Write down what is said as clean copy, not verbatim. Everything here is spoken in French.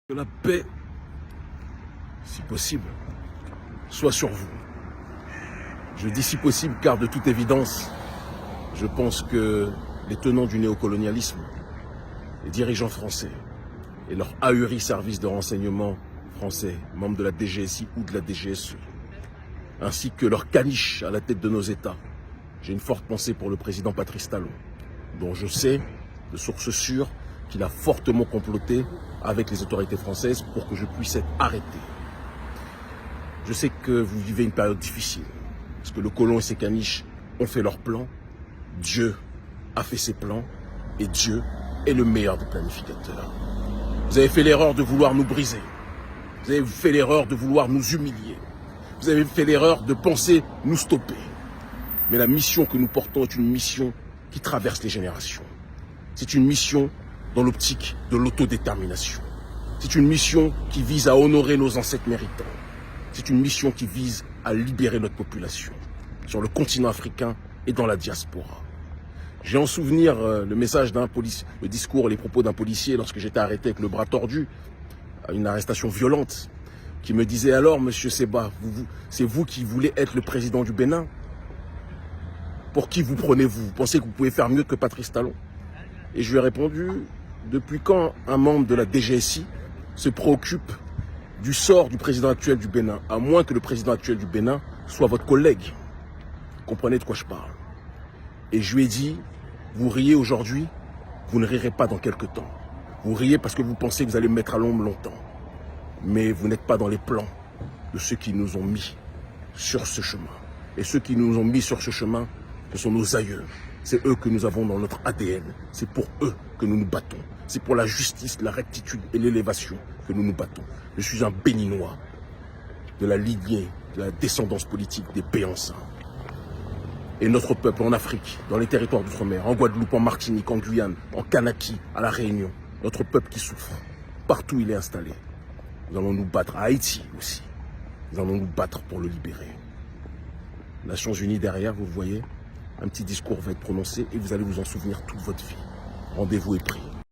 Que la paix, si possible, soit sur vous. Je dis si possible car de toute évidence, je pense que les tenants du néocolonialisme, les dirigeants français et leurs ahuris services de renseignement français, membres de la DGSI ou de la DGSE, ainsi que leurs caniches à la tête de nos États, j'ai une forte pensée pour le président Patrice Talon, dont je sais, de sources sûres, qu'il a fortement comploté avec les autorités françaises pour que je puisse être arrêté. Je sais que vous vivez une période difficile, parce que le colon et ses caniches ont fait leurs plans, Dieu a fait ses plans, et Dieu est le meilleur des planificateurs. Vous avez fait l'erreur de vouloir nous briser, vous avez fait l'erreur de vouloir nous humilier, vous avez fait l'erreur de penser nous stopper. Mais la mission que nous portons est une mission qui traverse les générations. C'est une mission dans l'optique de l'autodétermination. C'est une mission qui vise à honorer nos ancêtres méritants. C'est une mission qui vise à libérer notre population sur le continent africain et dans la diaspora. J'ai en souvenir le message d'un policier, le discours et les propos d'un policier lorsque j'étais arrêté avec le bras tordu, à une arrestation violente, qui me disait « Alors, monsieur Seba, c'est vous qui voulez être le président du Bénin? Pour qui vous prenez-vous? Vous pensez que vous pouvez faire mieux que Patrice Talon ?» Et je lui ai répondu « Depuis quand un membre de la DGSI se préoccupe du sort du président actuel du Bénin, à moins que le président actuel du Bénin soit votre collègue? Vous comprenez de quoi je parle? Et je lui ai dit, vous riez aujourd'hui, vous ne rirez pas dans quelques temps. Vous riez parce que vous pensez que vous allez me mettre à l'ombre longtemps. Mais vous n'êtes pas dans les plans de ceux qui nous ont mis sur ce chemin. Et ceux qui nous ont mis sur ce chemin, ce sont nos aïeux. C'est eux que nous avons dans notre ADN. C'est pour eux que nous nous battons. C'est pour la justice, la rectitude et l'élévation que nous nous battons. Je suis un béninois de la lignée, de la descendance politique des Béansins. Et notre peuple en Afrique, dans les territoires d'outre-mer, en Guadeloupe, en Martinique, en Guyane, en Kanaki, à La Réunion, notre peuple qui souffre, partout où il est installé. Nous allons nous battre, à Haïti aussi. Nous allons nous battre pour le libérer. Nations Unies derrière, vous voyez, un petit discours va être prononcé et vous allez vous en souvenir toute votre vie. Rendez-vous est pris.